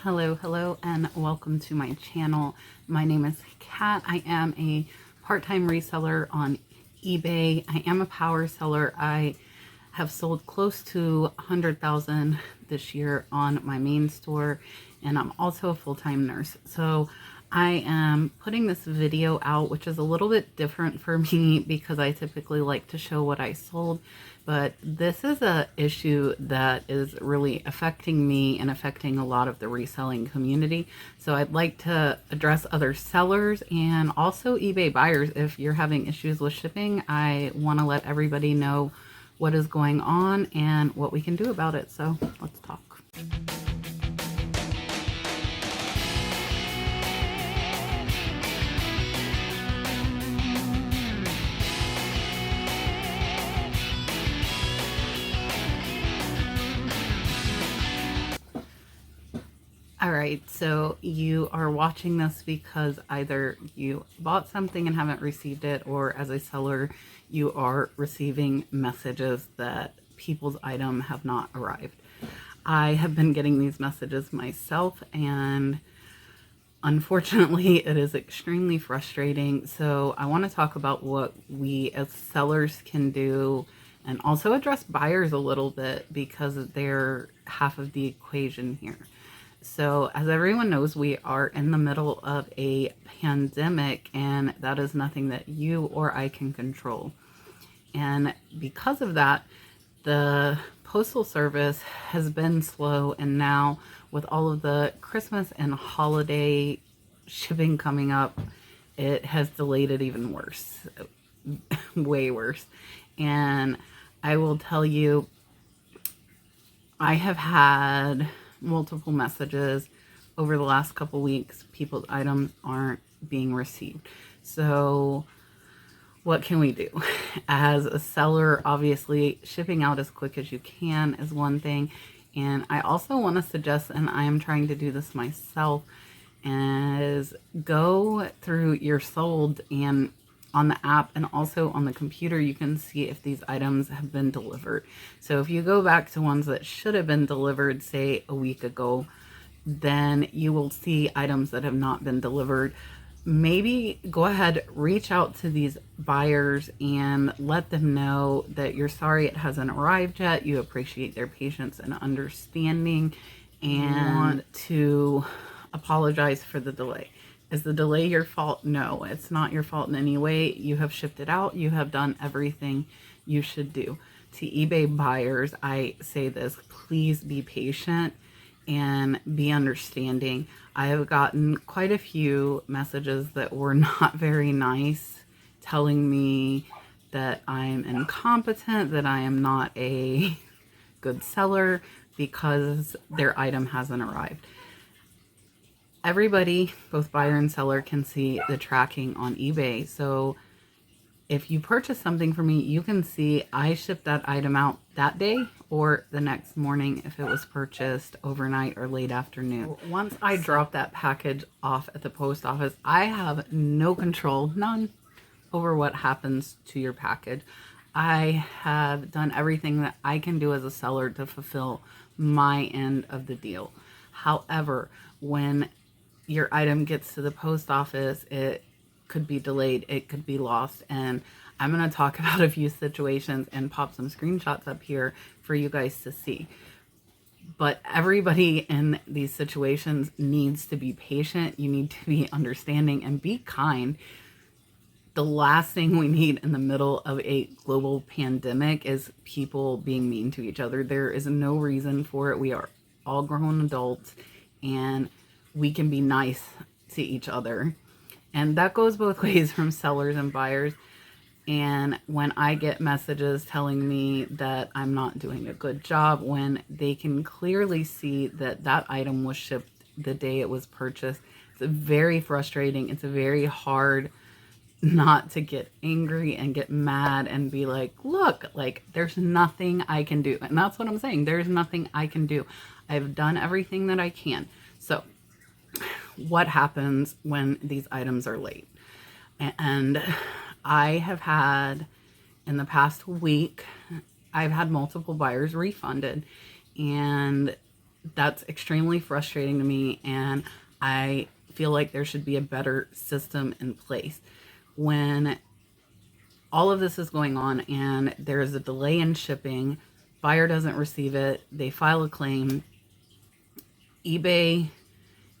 Hello, and welcome to my channel. My name is Kat. I am a part-time reseller on eBay. I am a power seller. I have sold close to 100,000 this year on my main store, and I'm also a full-time nurse. So I am putting this video out, which is a little bit different for me because I typically like to show what I sold, but this is a issue that is really affecting me and affecting a lot of the reselling community. So I'd like to address other sellers and also eBay buyers. If you're having issues with shipping, I want to let everybody know what is going on and what we can do about it. So let's talk. All right, so you are watching this because either you bought something and haven't received it, or as a seller, you are receiving messages that people's item have not arrived. I have been getting these messages myself, and unfortunately, it is extremely frustrating. So I want to talk about what we as sellers can do and also address buyers a little bit because they're half of the equation here. So as everyone knows, we are in the middle of a pandemic, and that is nothing that you or I can control. And because of that, the Postal Service has been slow, and now with all of the Christmas and holiday shipping coming up, it has delayed it even worse, way worse. And I will tell you, I have had multiple messages over the last couple weeks. People's items aren't being received. So what can we do? As a seller, obviously shipping out as quick as you can is one thing. And I also want to suggest, and I am trying to do this myself, is go through your sold, and on the app and also on the computer, you can see if these items have been delivered. So if you go back to ones that should have been delivered, say a week ago, then you will see items that have not been delivered. Maybe go ahead, reach out to these buyers and let them know that you're sorry it hasn't arrived yet. You appreciate their patience and understanding and want to apologize for the delay. Is the delay your fault? No, it's not your fault in any way. You have shipped it out. You have done everything you should do. To eBay buyers, I say this: please be patient and be understanding. I have gotten quite a few messages that were not very nice, telling me that I'm incompetent, that I am not a good seller because their item hasn't arrived. Everybody, both buyer and seller, can see the tracking on eBay. So if you purchase something from me, you can see I shipped that item out that day or the next morning if it was purchased overnight or late afternoon. Once I drop that package off at the post office, I have no control, none, over what happens to your package. I have done everything that I can do as a seller to fulfill my end of the deal. However, when your item gets to the post office, it could be delayed, it could be lost, and I'm going to talk about a few situations and pop some screenshots up here for you guys to see. But everybody in these situations needs to be patient. You need to be understanding and be kind. The last thing we need in the middle of a global pandemic is people being mean to each other. There is no reason for it. We are all grown adults, and we can be nice to each other. And that goes both ways from sellers and buyers. And when I get messages telling me that I'm not doing a good job, when they can clearly see that that item was shipped the day it was purchased, it's very frustrating. It's very hard not to get angry and get mad and be like, look, like, there's nothing I can do. And that's what I'm saying. There's nothing I can do. I've done everything that I can. So what happens when these items are late? And I have had, in the past week, I've had multiple buyers refunded, and that's extremely frustrating to me, and I feel like there should be a better system in place. When all of this is going on and there is a delay in shipping, buyer doesn't receive it, they file a claim, eBay,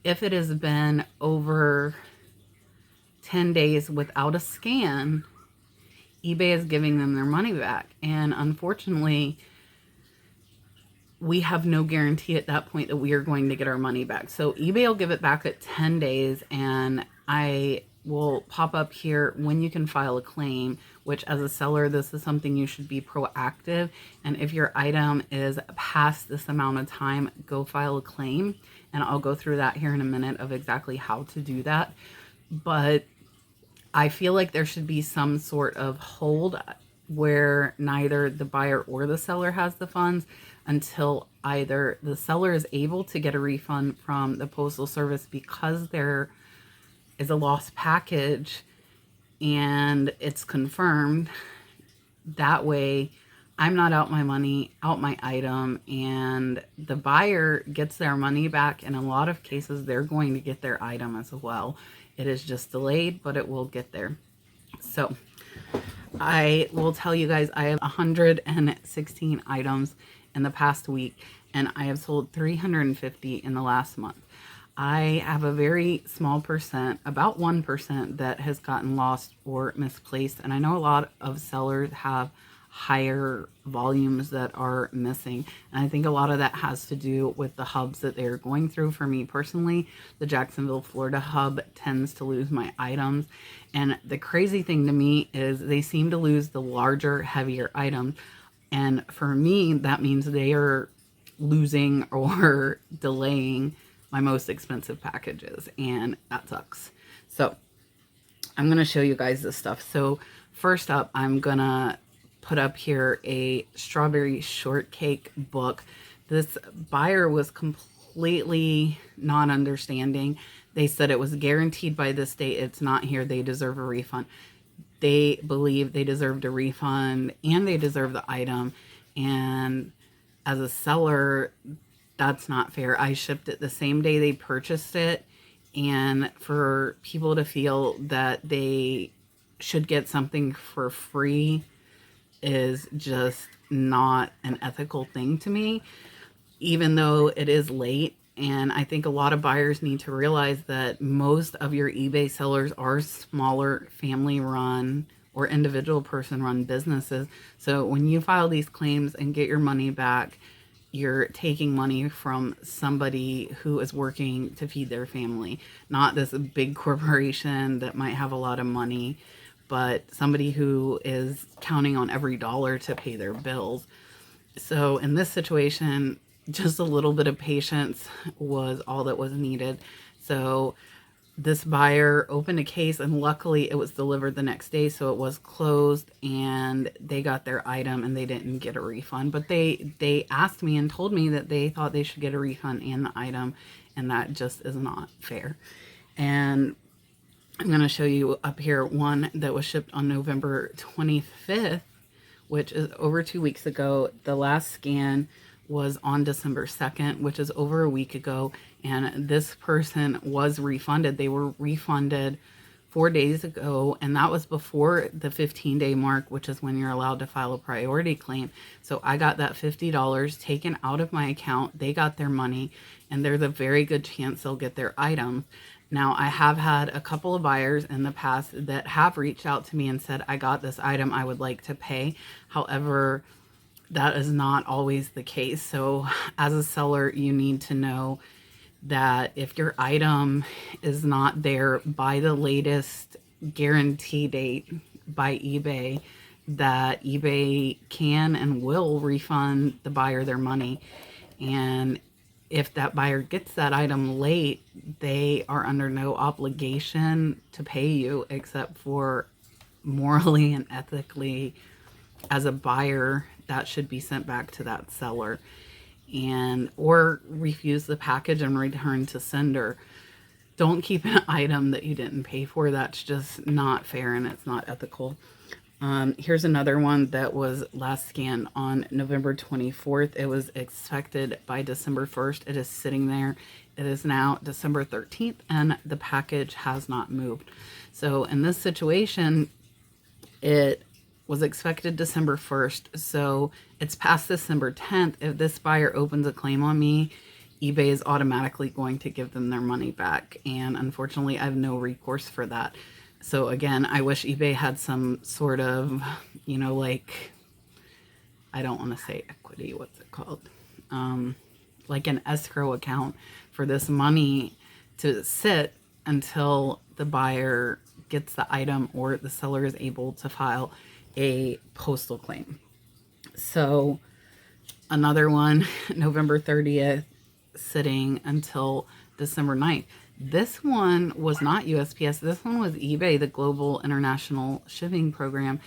if it has been over 10 days without a scan, eBay is giving them their money back. And unfortunately, we have no guarantee at that point that we are going to get our money back. So eBay will give it back at 10 days, and I will pop up here when you can file a claim, which as a seller, this is something you should be proactive. And if your item is past this amount of time, go file a claim. And I'll go through that here in a minute of exactly how to do that. But I feel like there should be some sort of hold where neither the buyer or the seller has the funds until either the seller is able to get a refund from the Postal Service because there is a lost package and it's confirmed. That way I'm not out my money, out my item, and the buyer gets their money back. In a lot of cases, they're going to get their item as well. It is just delayed, but it will get there. So I will tell you guys, I have 116 items in the past week, and I have sold 350 in the last month. I have a very small percent, about 1%, that has gotten lost or misplaced. And I know a lot of sellers have higher volumes that are missing. And I think a lot of that has to do with the hubs that they're going through. For me personally, the Jacksonville, Florida hub tends to lose my items. And the crazy thing to me is they seem to lose the larger, heavier items. And for me, that means they are losing or delaying my most expensive packages, and that sucks. So I'm going to show you guys this stuff. So first up, I'm going to put up here a strawberry shortcake book. This buyer was completely not understanding. They said it was guaranteed by this date. It's not here. They deserve a refund. They believe they deserved a refund and they deserve the item. And as a seller, that's not fair. I shipped it the same day they purchased it. And for people to feel that they should get something for free is just not an ethical thing to me, even though it is late. And I think a lot of buyers need to realize that most of your eBay sellers are smaller family run or individual person run businesses. So when you file these claims and get your money back, you're taking money from somebody who is working to feed their family, not this big corporation that might have a lot of money, but somebody who is counting on every dollar to pay their bills. So in this situation, just a little bit of patience was all that was needed. So this buyer opened a case, and luckily it was delivered the next day, so it was closed and they got their item and they didn't get a refund. But they asked me and told me that they thought they should get a refund and the item, and that just is not fair. And I'm going to show you up here one that was shipped on November 25th, which is over 2 weeks ago. The last scan was on December 2nd, which is over a week ago. And this person was refunded. They were refunded 4 days ago, and that was before the 15-day mark, which is when you're allowed to file a priority claim. So I got that $50 taken out of my account. They got their money, and there's a very good chance they'll get their items. Now, I have had a couple of buyers in the past that have reached out to me and said, I got this item, I would like to pay. However, that is not always the case. So as a seller, you need to know that if your item is not there by the latest guarantee date by eBay, that eBay can and will refund the buyer their money. And if that buyer gets that item late, they are under no obligation to pay you except for morally and ethically, as a buyer, that should be sent back to that seller, and or refuse the package and return to sender. Don't keep an item that you didn't pay for. That's just not fair and it's not ethical. Here's another one that was last scanned on November 24th. It was expected by December 1st. It is sitting there. It is now December 13th and the package has not moved. So in this situation, it was expected December 1st. So it's past December 10th. If this buyer opens a claim on me, eBay is automatically going to give them their money back. And unfortunately, I have no recourse for that. So again, I wish eBay had some sort of, you know, like, I don't want to say equity, what's it called? Like an escrow account for this money to sit until the buyer gets the item or the seller is able to file a postal claim. So another one, November 30th, sitting until December 9th. This one was not USPS. This one was eBay, the Global International Shipping Program.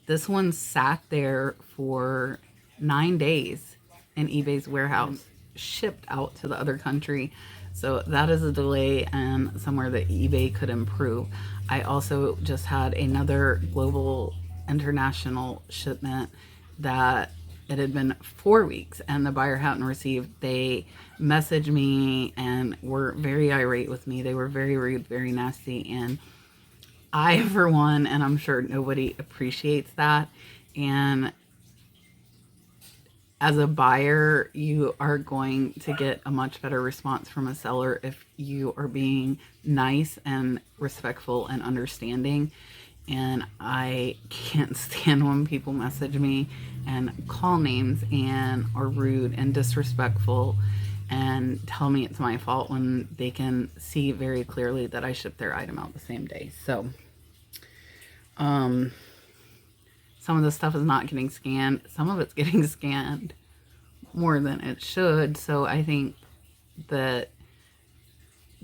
This one sat there for 9 days in eBay's warehouse, shipped out to the other country. So that is a delay and somewhere that eBay could improve. I also just had another global international shipment that it had been 4 weeks and the buyer hadn't received. They messaged me and were very irate with me. They were very rude, very nasty. And I, for one, and I'm sure nobody appreciates that. And as a buyer, you are going to get a much better response from a seller if you are being nice and respectful and understanding. And I can't stand when people message me and call names and are rude and disrespectful and tell me it's my fault when they can see very clearly that I shipped their item out the same day. So some of the stuff is not getting scanned. Some of it's getting scanned more than it should. So I think that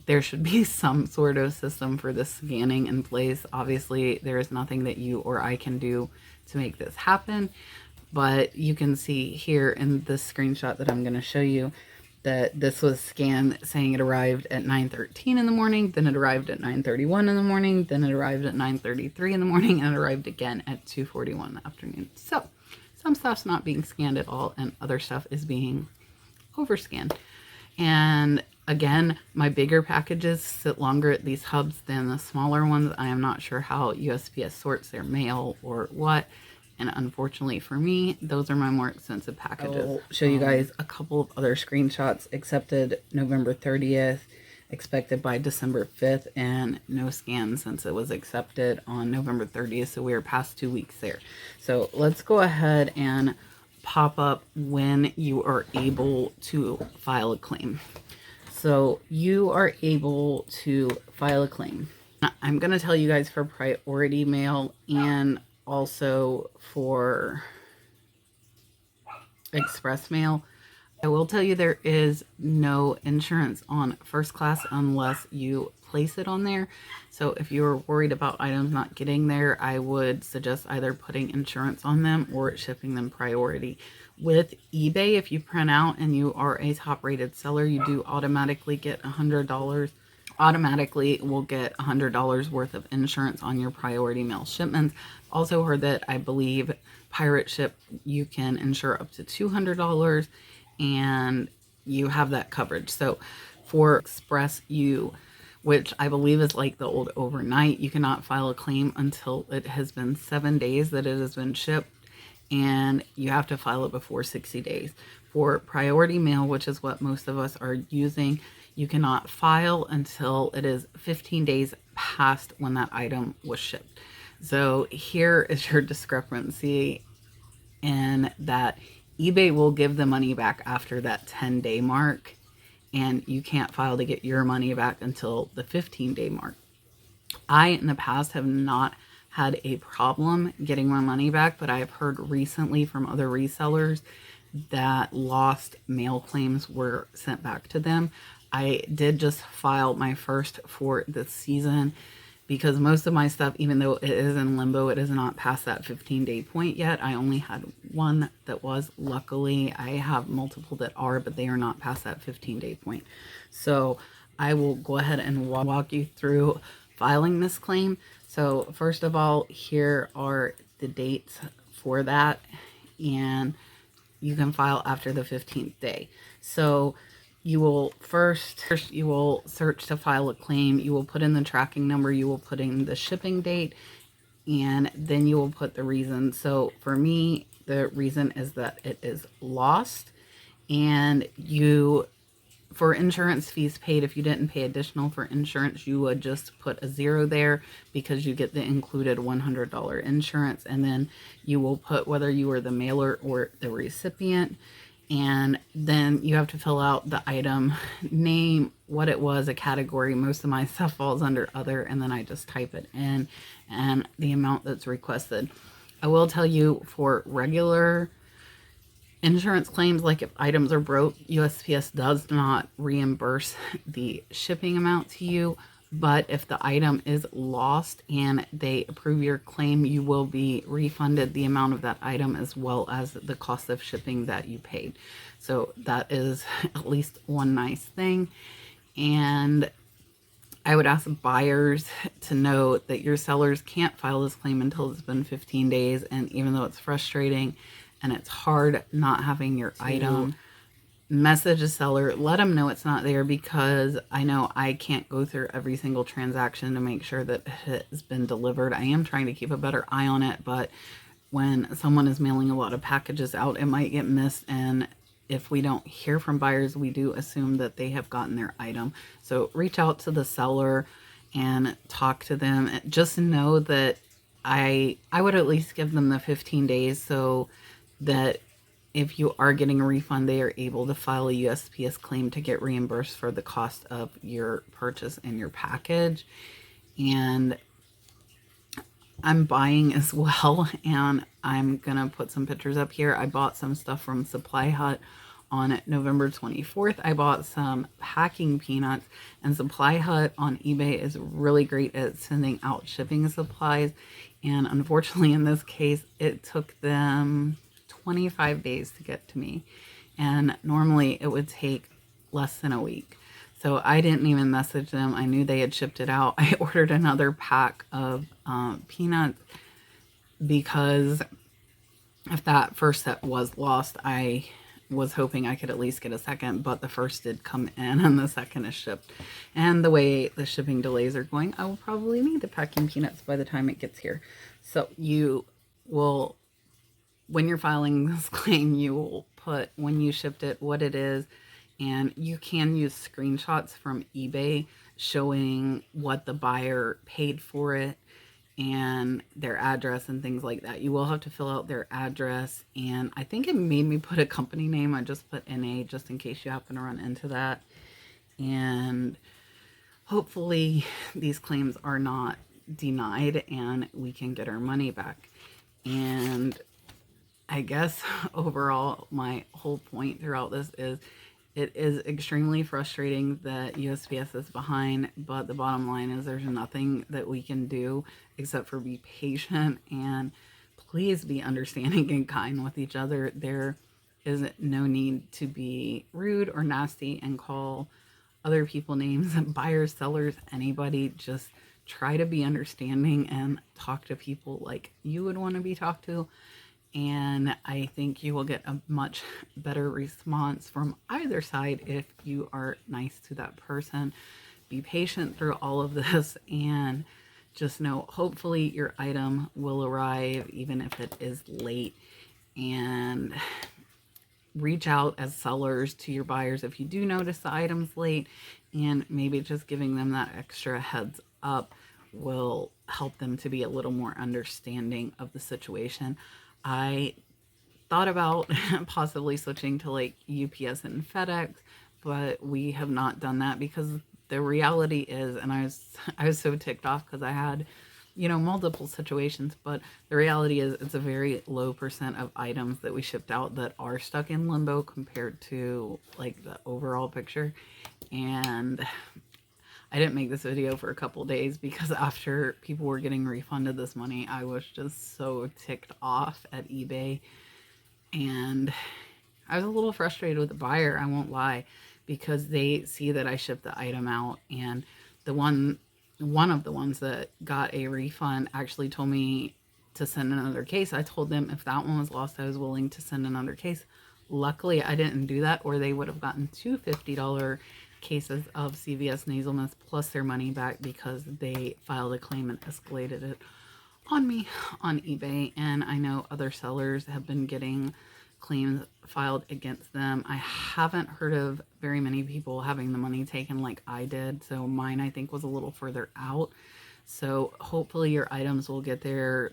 there should be some sort of system for the scanning in place. Obviously, there is nothing that you or I can do to make this happen. But you can see here in this screenshot that I'm going to show you that this was scanned saying it arrived at 9:13 in the morning, then it arrived at 9:31 in the morning, then it arrived at 9:33 in the morning, and it arrived again at 2:41 in the afternoon. So some stuff's not being scanned at all, and other stuff is being overscanned. And again, my bigger packages sit longer at these hubs than the smaller ones. I am not sure how USPS sorts their mail or what. And unfortunately for me, those are my more expensive packages. I'll show you guys a couple of other screenshots. Accepted November 30th, expected by December 5th, and no scan since it was accepted on November 30th. So we are past 2 weeks there. So let's go ahead and pop up when you are able to file a claim. So you are able to file a claim. I'm going to tell you guys for priority mail and also for express mail. I will tell you there is no insurance on first class unless you place it on there. So if you're worried about items not getting there, I would suggest either putting insurance on them or shipping them priority. With eBay, if you print out and you are a top rated seller, you do automatically get $100. Automatically will get $100 worth of insurance on your priority mail shipments. Also heard that I believe pirate ship, you can insure up to $200 and you have that coverage. So for express, which I believe is like the old overnight, you cannot file a claim until it has been 7 days that it has been shipped, and you have to file it before 60 days. For priority mail, which is what most of us are using, you cannot file until it is 15 days past when that item was shipped. So here is your discrepancy in that eBay will give the money back after that 10-day mark, and you can't file to get your money back until the 15-day mark. I, in the past, have not had a problem getting my money back, but I have heard recently from other resellers that lost mail claims were sent back to them. I did just file my first for this season because most of my stuff, even though it is in limbo, it is not past that 15-day point yet. I only had one that was. Luckily, I have multiple that are, but they are not past that 15-day point. So I will go ahead and walk you through filing this claim. So first of all, here are the dates for that, and you can file after the 15th day. So you will first you will search to file a claim. You will put in the tracking number, you will put in the shipping date, and then you will put the reason. So for me, the reason is that it is lost, and for insurance fees paid, if you didn't pay additional for insurance, you would just put a 0 there because you get the included $100 insurance. And then you will put whether you were the mailer or the recipient. And then you have to fill out the item name, what it was, a category. Most of my stuff falls under other, and then I just type it in and the amount that's requested. I will tell you, for regular insurance claims, like if items are broke, USPS does not reimburse the shipping amount to you. But if the item is lost and they approve your claim, you will be refunded the amount of that item as well as the cost of shipping that you paid. So that is at least one nice thing. And I would ask buyers to know that your sellers can't file this claim until it's been 15 days. And even though it's frustrating and it's hard not having your item, message a seller, let them know it's not there, because I know I can't go through every single transaction to make sure that it has been delivered. I am trying to keep a better eye on it, but when someone is mailing a lot of packages out, it might get missed. And if we don't hear from buyers, we do assume that they have gotten their item. So reach out to the seller and talk to them. Just know that I would at least give them the 15 days so that if you are getting a refund, they are able to file a USPS claim to get reimbursed for the cost of your purchase and your package. And I'm buying as well, and I'm gonna put some pictures up here. I bought some stuff from Supply Hut on November 24th. I bought some packing peanuts, and Supply Hut on eBay is really great at sending out shipping supplies. And unfortunately, in this case, it took them 25 days to get to me, and normally it would take less than a week. So I didn't even message them. I knew they had shipped it out. I ordered another pack of peanuts because if that first set was lost, I was hoping I could at least get a second, but the first did come in and the second is shipped. And the way the shipping delays are going, I will probably need the packing peanuts by the time it gets here. So you will, when you're filing this claim, you will put when you shipped it, what it is, and you can use screenshots from eBay showing what the buyer paid for it and their address and things like that. You will have to fill out their address, and I think it made me put a company name. I just put NA just in case you happen to run into that. And hopefully these claims are not denied and we can get our money back. And I guess overall, my whole point throughout this is it is extremely frustrating that USPS is behind, but the bottom line is there's nothing that we can do except for be patient and please be understanding and kind with each other. There is no need to be rude or nasty and call other people names, buyers, sellers, anybody. Just try to be understanding and talk to people like you would want to be talked to. And I think you will get a much better response from either side if you are nice to that person. Be patient through all of this, and just know hopefully your item will arrive even if it is late. And reach out as sellers to your buyers if you do notice the item's late, and maybe just giving them that extra heads up will help them to be a little more understanding of the situation. I thought about possibly switching to like UPS and FedEx, but we have not done that because the reality is, and I was so ticked off because I had, multiple situations, but the reality is it's a very low % of items that we shipped out that are stuck in limbo compared to like the overall picture. And I didn't make this video for a couple days because after people were getting refunded this money, I was just so ticked off at eBay. And I was a little frustrated with the buyer, I won't lie, because they see that I shipped the item out, and one of the ones that got a refund actually told me to send another case. I told them if that one was lost, I was willing to send another case. Luckily, I didn't do that, or they would have gotten two $50 cases of CVS nasal mist plus their money back because they filed a claim and escalated it on me on eBay. And I know other sellers have been getting claims filed against them. I haven't heard of very many people having the money taken like I did. So mine, I think, was a little further out. So hopefully your items will get there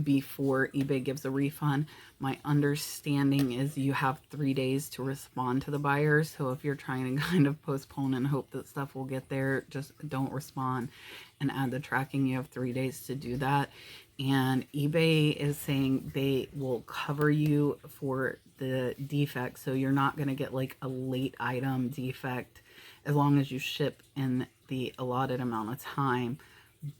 before eBay gives a refund. My understanding is you have 3 days to respond to the buyers. So if you're trying to kind of postpone and hope that stuff will get there, just don't respond and add the tracking. You have 3 days to do that. And eBay is saying they will cover you for the defect. So you're not going to get like a late item defect as long as you ship in the allotted amount of time.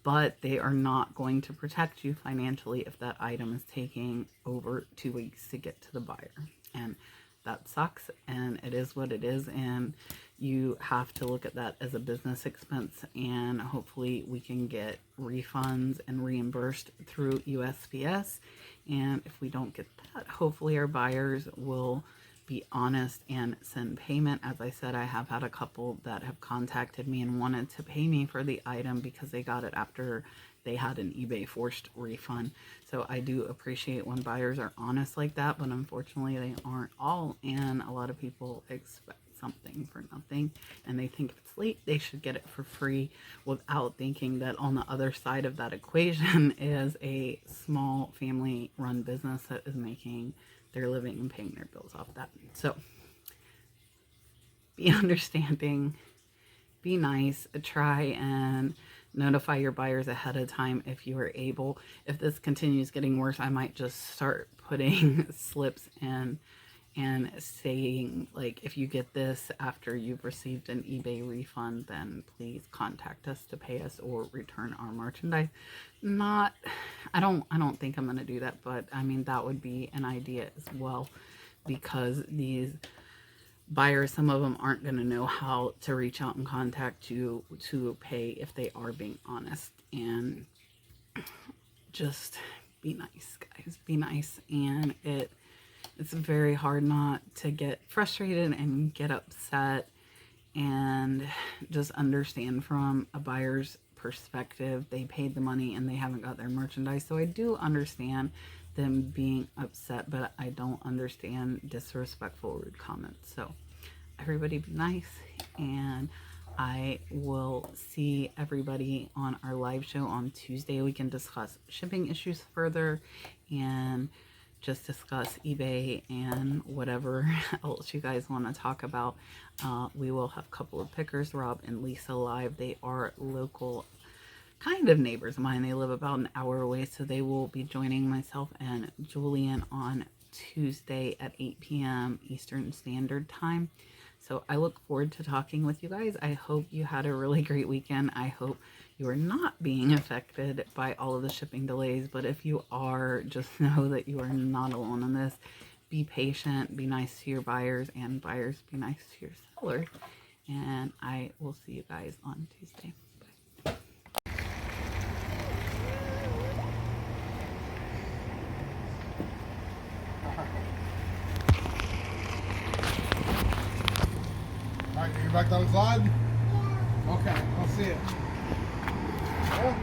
But they are not going to protect you financially if that item is taking over 2 weeks to get to the buyer. And that sucks, and it is what it is, and you have to look at that as a business expense, and hopefully we can get refunds and reimbursed through USPS. And if we don't get that, hopefully our buyers will be honest and send payment. As I said, I have had a couple that have contacted me and wanted to pay me for the item because they got it after they had an eBay forced refund. So I do appreciate when buyers are honest like that, but unfortunately they aren't all, and a lot of people expect something for nothing, and they think if it's late they should get it for free without thinking that on the other side of that equation is a small family run business that is making their living and paying their bills off that. So be understanding, be nice, try and notify your buyers ahead of time if you are able. If this continues getting worse, I might just start putting slips in and saying, like, if you get this after you've received an eBay refund, then please contact us to pay us or return our merchandise. I don't think I'm going to do that, but I mean, that would be an idea as well, because these buyers, some of them aren't going to know how to reach out and contact you to pay if they are being honest. And just be nice, guys, be nice. And it's very hard not to get frustrated and get upset, and just understand from a buyer's perspective, they paid the money and they haven't got their merchandise. So I do understand them being upset, but I don't understand disrespectful, rude comments. So everybody be nice, and I will see everybody on our live show on Tuesday. We can discuss shipping issues further and just discuss eBay and whatever else you guys want to talk about. We will have a couple of pickers, Rob and Lisa, live. They are local kind of neighbors of mine. They live about an hour away, so they will be joining myself and Julian on Tuesday at 8 p.m. Eastern Standard Time. So I look forward to talking with you guys. I hope you had a really great weekend. I hope you are not being affected by all of the shipping delays, but if you are, just know that you are not alone in this. Be patient, be nice to your buyers, and buyers, be nice to your sellers. And I will see you guys on Tuesday. Bye. All right, you back down the slide? Yeah. Okay, I'll see it. Yeah.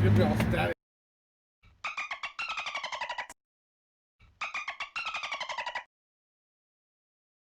You'll be all static.